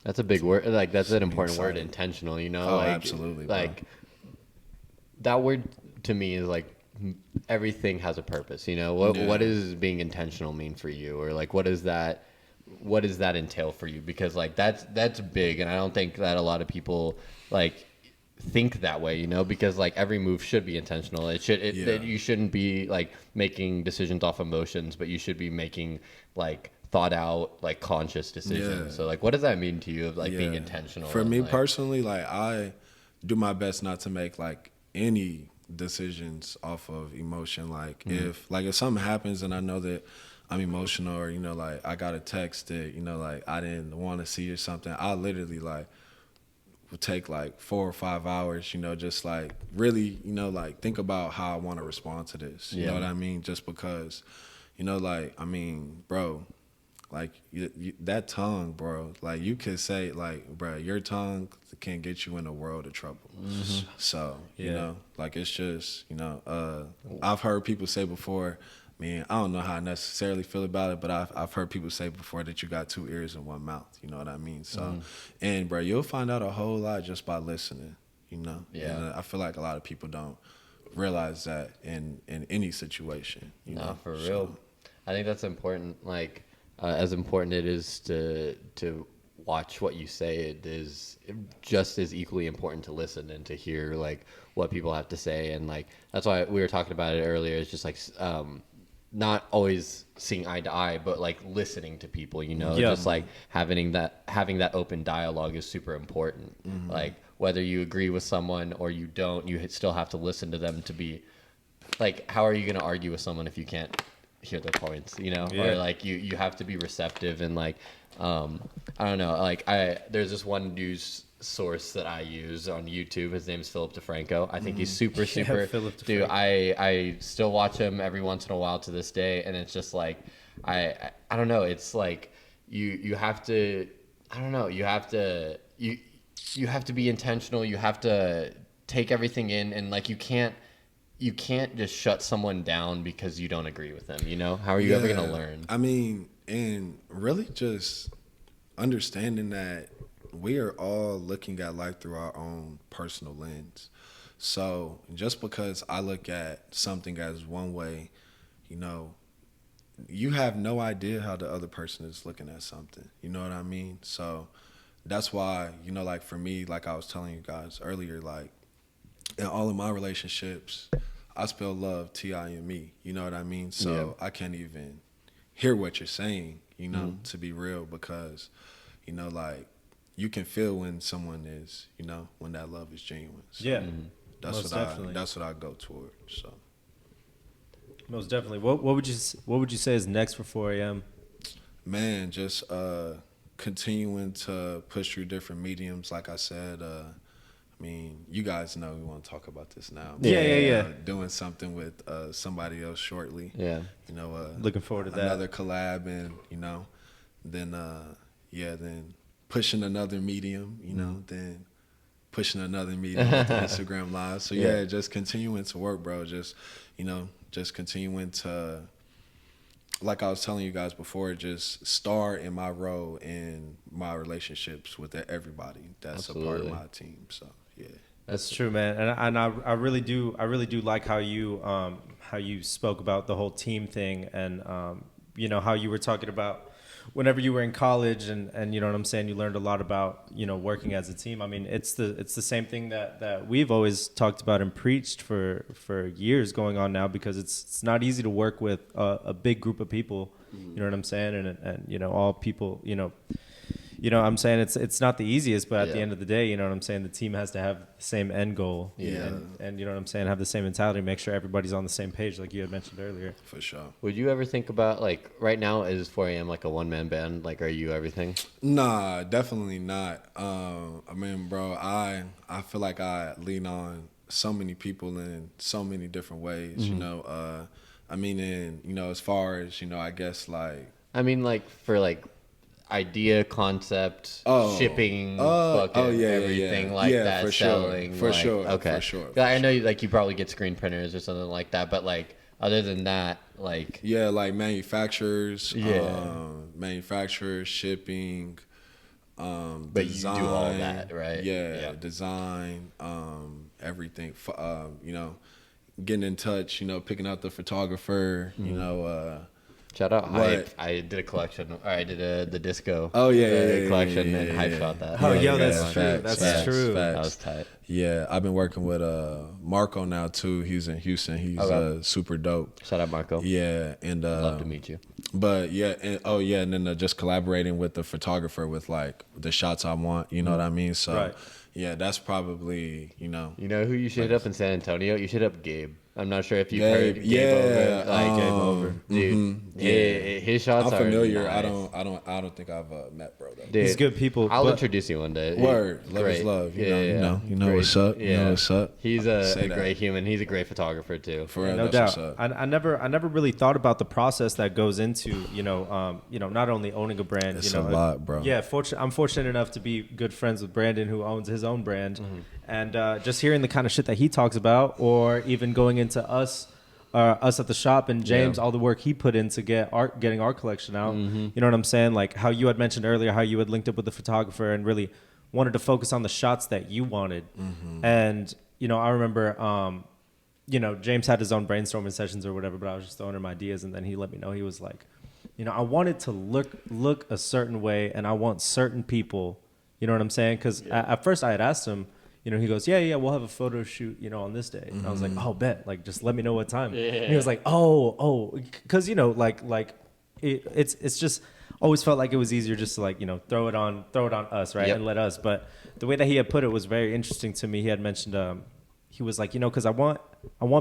That's a big word. Like that's an important exciting. word, intentional. You know, Oh, like, absolutely, bro. Like that word to me is like everything has a purpose. You know, what does being intentional mean for you, or like what does that entail for you? Because like that's big, and I don't think that a lot of people like think that way. You know, because like every move should be intentional. You shouldn't be like making decisions off emotions, but you should be making like thought out, like conscious decisions. So like what does that mean to you of like being intentional? For me like, personally, like I do my best not to make like any decisions off of emotion. Like if something happens and I know that I'm emotional, or you know like I got a text that you know like I didn't want to see or something, I literally like would take like 4 or 5 hours, you know, just like really, you know, like think about how I want to respond to this. You know what I mean? Just because, you know, like I mean, bro, like that tongue, bro, like you could say like, bro, your tongue can get you in a world of trouble. So, you know, like it's just, you know, I've heard people say before, man, I don't know how I necessarily feel about it, but I've heard people say before that you got 2 ears and 1 mouth. You know what I mean? So, and bro, you'll find out a whole lot just by listening, you know? Yeah. And I feel like a lot of people don't realize that in any situation, you know? For real. I think that's important. Like, as important it is to watch what you say, it is just as equally important to listen and to hear like what people have to say. And like that's why we were talking about it earlier. It's just like not always seeing eye to eye, but like listening to people, you know, just like having that open dialogue is super important. Like whether you agree with someone or you don't, you still have to listen to them to be like, how are you going to argue with someone if you can't hear their points, you know? Or like you have to be receptive and like I don't know, like there's this one news source that I use on YouTube. His name is Philip Defranco. I think he's super Philip dude. DeFranco. I still watch him every once in a while to this day, and it's just like I don't know, it's like you have to, I don't know, you have to be intentional. You have to take everything in, and like you can't just shut someone down because you don't agree with them, you know? How are you ever going to learn? I mean, and really just understanding that we are all looking at life through our own personal lens. So just because I look at something as one way, you know, you have no idea how the other person is looking at something. You know what I mean? So that's why, you know, like for me, like I was telling you guys earlier, like in all of my relationships, I spell love Time. You know what I mean? So I can't even hear what you're saying, you know, to be real, because, you know, like you can feel when someone is, you know, when that love is genuine. So that's what I go towards. So most definitely. What would you say is next for 4 a.m.? Man, just continuing to push through different mediums, like I said, I mean, you guys know we want to talk about this now. Yeah. Doing something with somebody else shortly. Yeah. You know, Looking forward to that. Another collab, and then then pushing another medium. Then pushing another medium with the Instagram Live. So just continuing to work, bro. Just continuing to, like I was telling you guys before, just star in my role in my relationships with everybody that's a part of my team. So yeah, that's true, man. And I really do like how you spoke about the whole team thing, and how you were talking about whenever you were in college, and you know what I'm saying, you learned a lot about working as a team. I mean, it's the same thing that we've always talked about and preached for years going on now, because it's not easy to work with a big group of people. You know what I'm saying, and all people. I'm saying it's not the easiest, but at the end of the day, you know what I'm saying, the team has to have the same end goal. And you know what I'm saying, have the same mentality, make sure everybody's on the same page, like you had mentioned earlier. For sure. Would you ever think about, like, right now is 4am like a one-man band? Like, are you everything? Nah, definitely not. I mean, bro, I feel like I lean on so many people in so many different ways. I mean, as far as I guess, like, I mean, like, for like idea, concept, shipping, everything like that, for selling, sure. For like, sure. okay. For sure. I know you probably get screen printers or something like that, but like other than that, like like manufacturers, shipping, but design, you do all that, right? Design, everything. Getting in touch, picking out the photographer, Shout out Hype. I did a collection. Or I did the disco. Collection, and Hype shot that. Oh, yeah, that's true. That's true. That was tight. Yeah, I've been working with Marco now too. He's in Houston. He's super dope. Shout out Marco. Yeah, and love to meet you. But and then just collaborating with the photographer with like the shots I want. You know what I mean? So right. Yeah, that's probably You know who you should hit up in San Antonio? You should hit up Gabe. I'm not sure if you've Gabe, heard Gabe Over. Like Game Over, dude. His shots I'm familiar. are nice. I don't think I've met bro though. Dude, he's good people. I'll introduce you one day. Word, love is love. You know what's up. You know what's up. He's a great human. He's a great photographer too. For real, no that's doubt. what's up. I never really thought about the process that goes into not only owning a brand. It's a lot, bro. Yeah, I'm fortunate enough to be good friends with Brandon, who owns his own brand, and just hearing the kind of shit that he talks about, or even going into us at the shop, and James, all the work he put in to getting our collection out. You know what I'm saying? Like how you had mentioned earlier, how you had linked up with the photographer and really wanted to focus on the shots that you wanted. And I remember, James had his own brainstorming sessions or whatever, but I was just throwing him ideas, and then he let me know, he was like, I want it to look a certain way, and I want certain people. You know what I'm saying? Because at first I had asked him. He goes, yeah, we'll have a photo shoot, on this day. And I was like, oh, bet. Like, just let me know what time. Yeah. And he was like, because, it's just always felt like it was easier just to, like, throw it on us, right? Yep. And let us. But the way that he had put it was very interesting to me. He had mentioned, he was like, because I want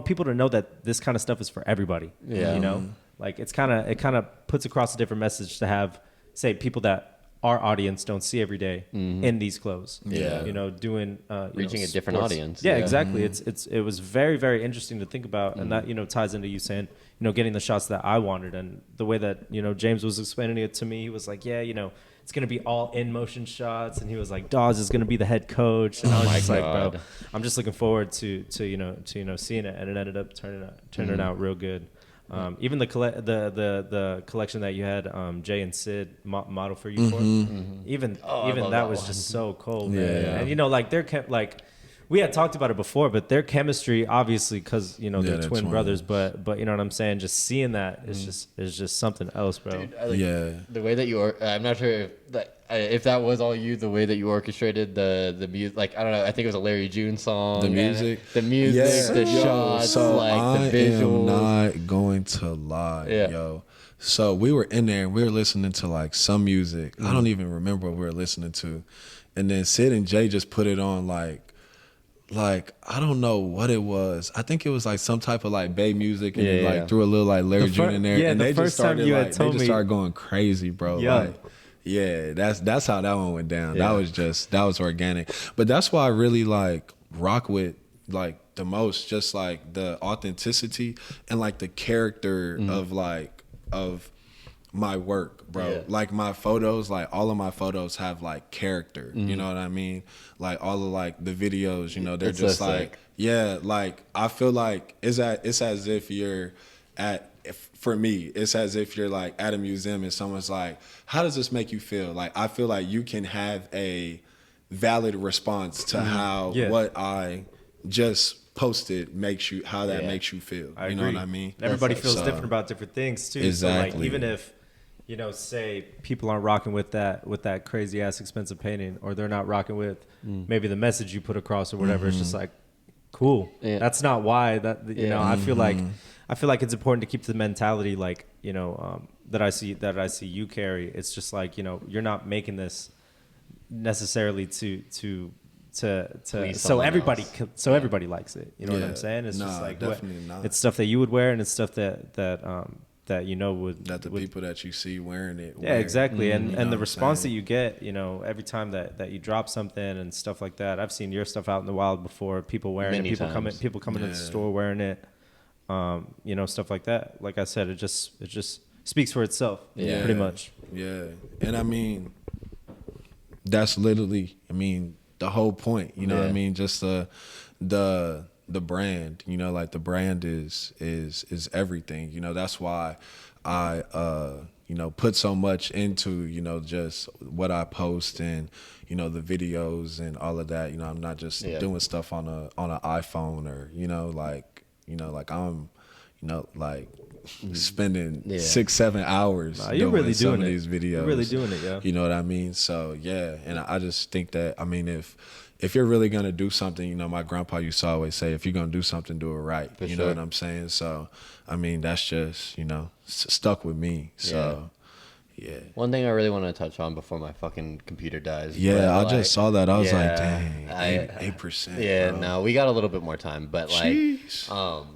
people to know that this kind of stuff is for everybody. Yeah. Like, it kind of puts across a different message to have, say, people that our audience don't see every day in these clothes. Doing reaching a different audience. Yeah, exactly. It was very, very interesting to think about, and that ties into you saying getting the shots that I wanted, and the way that James was explaining it to me. He was like, it's gonna be all in motion shots, and he was like, Dawes is gonna be the head coach, and I was just like, bro, I'm just looking forward to seeing it, and it ended up turning out real good. Even the collection that you had Jay and Sid model for you for, even that was just so cool, man. And like we had talked about it before, but their chemistry, obviously, because they're twin brothers, but you know what I'm saying, just seeing that is just something else, bro. Dude, the way that you I'm not sure if that was all you, the way that you orchestrated the music, like, I don't know, I think it was a Larry June song. The music, the shots, so like the visuals. I am not going to lie, yo. So we were in there and we were listening to like some music. I don't even remember what we were listening to. And then Sid and Jay just put it on like I don't know what it was. I think it was like some type of like Bay music, and threw a little like Larry June in there, and they just started going crazy, bro. Yeah, that's how that one went down. Yeah. That was organic. But that's why I really like rock with like the most, just like the authenticity and like the character of my work, bro. Yeah. Like my photos, like all of my photos have like character. You know what I mean? Like all of like the videos, you know, they're It's just so like sick. yeah, like I feel like it's as if you're for me, it's as if you're like at a museum and someone's like, how does this make you feel? Like I feel like you can have a valid response to how Yeah. what I just posted makes you, how that Yeah. makes you feel. I You agree. know what I mean? Everybody That's feels so- different about different things too. So Exactly. like even if, you know, say people aren't rocking with that crazy ass expensive painting, or they're not rocking with maybe the message you put across or whatever, it's just like cool. Yeah. That's not why that you Yeah. know, I feel like it's important to keep the mentality like, you know, that I see you carry. It's just like, you know, you're not making this necessarily to Please so someone everybody else. everybody likes it. You know what Yeah. I'm saying? It's just Nah, like definitely not. it's stuff that you would wear, and it's stuff that you know would That the people that you see wearing it. yeah, wear. exactly. You know And what the I'm response that saying? you get, you know, every time that you drop something and stuff like that. I've seen your stuff out in the wild before. People wearing Many it, times. people coming to the Yeah. store wearing it. You know, stuff like that. Like I said, it just speaks for itself. Yeah. Pretty much. Yeah. And I mean, that's literally, I mean, the whole point, you know what I Yeah. mean? Just the brand, you know, like the brand is everything. You know, that's why I you know, put so much into, you know, just what I post and, you know, the videos and all of that. You know, I'm not just Yeah. doing stuff on an iPhone or, you know, like I'm, you know, like spending Yeah. 6-7 hours Nah, you're doing really some doing of it. these videos. You're really doing it, yeah. You know what I mean? So yeah, and I just think that, I mean, if you're really gonna do something, you know, my grandpa used to always say, if you're gonna do something, do it right. For you sure. know what I'm saying? So I mean, that's just, you know, stuck with me. So yeah. One thing I really want to touch on before my fucking computer dies. Yeah, but, I like, just saw that. I was like, yeah, dang, 8%. Yeah, bro. no, we got a little bit more time, but like, Jeez.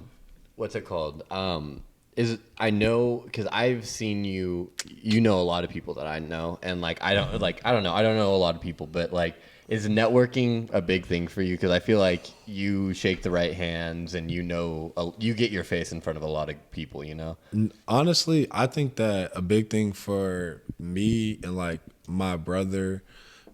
what's it called? I know because I've seen you. You know a lot of people that I know, and like I don't know a lot of people, but like, is networking a big thing for you? Because I feel like you shake the right hands, and you know, you get your face in front of a lot of people. You know. Honestly, I think that a big thing for me and like my brother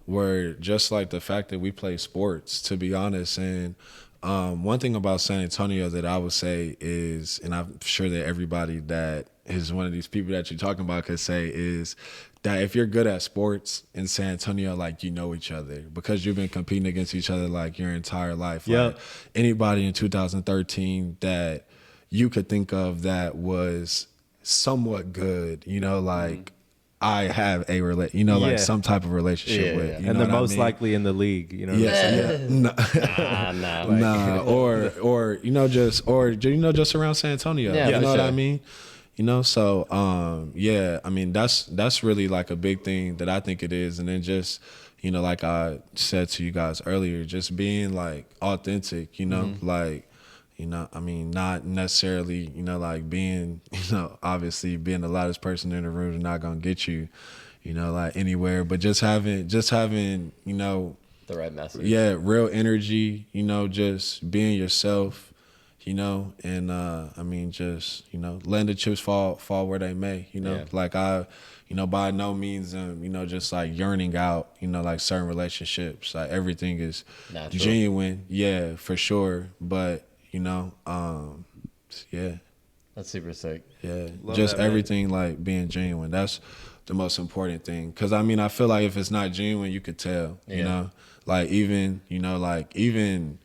were just like the fact that we play sports, to be honest. And one thing about San Antonio that I would say is, and I'm sure that everybody that is one of these people that you're talking about could say, is that if you're good at sports in San Antonio, like, you know each other because you've been competing against each other like your entire life. Yeah. Like anybody in 2013 that you could think of that was somewhat good, you know, like I have a Yeah. like some type of relationship Yeah, with. yeah. You And know they're what I most mean? likely in the league, you know what I'm saying? Yeah. Nah. Nah, or just around San Antonio. Yeah, you for know what I sure. mean? You know, so yeah, I mean that's really like a big thing that I think it is. And then just, you know, like I said to you guys earlier, just being like authentic, you know, like, you know, I mean, not necessarily, you know, like being, you know, obviously being the loudest person in the room is not gonna get you, you know, like anywhere, but just having, you know, The right message. yeah, real energy, you know, just being yourself, you know, and I mean, just, you know, letting the chips fall where they may, you know, Yeah. like I, you know, by no means, you know, just like yearning out, you know, like certain relationships, like everything is Natural. genuine, yeah, for sure, but you know, yeah, That's super sick. yeah, Love just that, man. everything like being genuine. That's the most important thing. Cause I mean, I feel like if it's not genuine, you could tell, you Yeah. know, like even, you know, like even,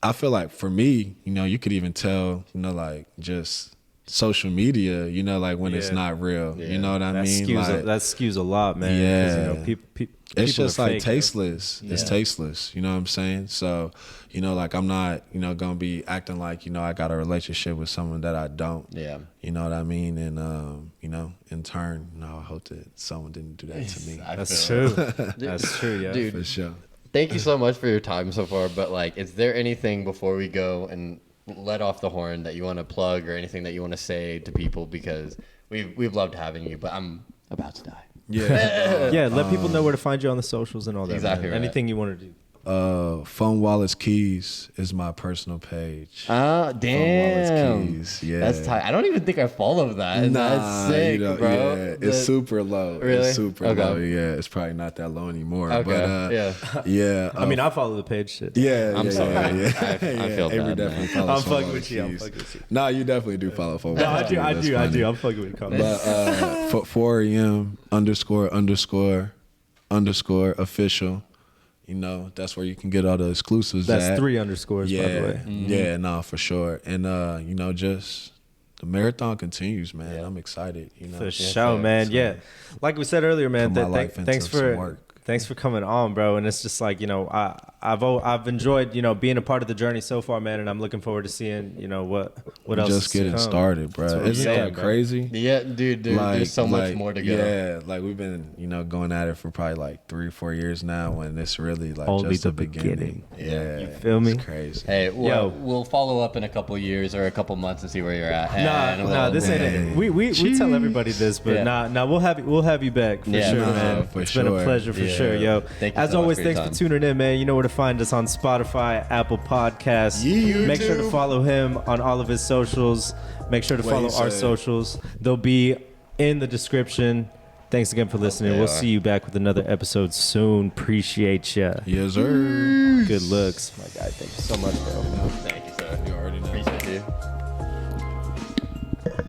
I feel like for me, you know, you could even tell, you know, like just social media, you know, like when it's Yeah. not real, Yeah. you know what I That mean? skews Like, that skews a lot, man. 'cause, you Yeah. know, people it's just are like fake. tasteless. It's Yeah. tasteless. You know what I'm saying? So, you know, like I'm not, you know, gonna be acting like, you know, I got a relationship with someone that I don't. Yeah. You know what I mean? And you know, in turn, no, I hope that someone didn't do that to me. I That's feel true. it. That's true, yeah. Dude, For sure. thank you so much for your time so far. But like, is there anything before we go and let off the horn that you want to plug or anything that you want to say to people? Because we've loved having you, but I'm about to die. Yeah. Yeah, let people know where to find you on the socials and all that. Exactly man. right. Anything you want to do. Phone Wallets Keys is my personal page. Oh, damn. Phone Wallets Keys, yeah. That's tight. I don't even think I follow that. That's sick, you know, bro. yeah, it's super low. Really? It's super Okay. low. Yeah, it's probably not that low anymore. Okay, But yeah. yeah. I mean, I follow the page. Shit. yeah, I'm yeah, sorry. yeah. I feel Avery bad, definitely man. follows I'm Phone fucking Wallets with you. I'm Keys. fucking with you. No, you definitely do follow Phone No, Wallets I do. Keys. I That's do. I funny. do. I'm fucking with comments. But 4am __ official. You know, that's where you can get all the exclusives. That's 3 underscores, by the way. Yeah, no, for sure. And you know, just the marathon continues, man. Yeah. I'm excited. You know, For sure, man. So, Yeah, like we said earlier, man. put my life into Thanks some for work. thanks for coming on, bro. And it's just like, you know, I've enjoyed, you know, being a part of the journey so far, man. And I'm looking forward to seeing, you know, what else. Just is to getting come. started, bro. That's what I'm Isn't saying, that bro. crazy? Yeah, dude, there's so much more to go. Yeah, like we've been, you know, going at it for probably like 3 or 4 years now, and it's really like Only just the the beginning. beginning. Yeah, You feel me? It's crazy. Hey, Yo. we'll follow up in a couple years or a couple months and see where you're at. And Nah, this ain't it. We tell everybody this, but Yeah. we'll have you back for Yeah, sure, no, man. for It's been a sure. pleasure for Yeah. sure, yo. Thank you As so much always, for your thanks for time. tuning in, man. You know where to find us on Spotify, Apple Podcasts. Yeah, Make sure to YouTube. follow him on all of his socials. Make sure to What follow he our said. socials. They'll be in the description. Thanks again for listening. They We'll are. see you back with another episode soon. Appreciate ya. Yes, sir. Good looks, my guy. Thank you so much, bro. Thank you, sir. You already know. Appreciate you.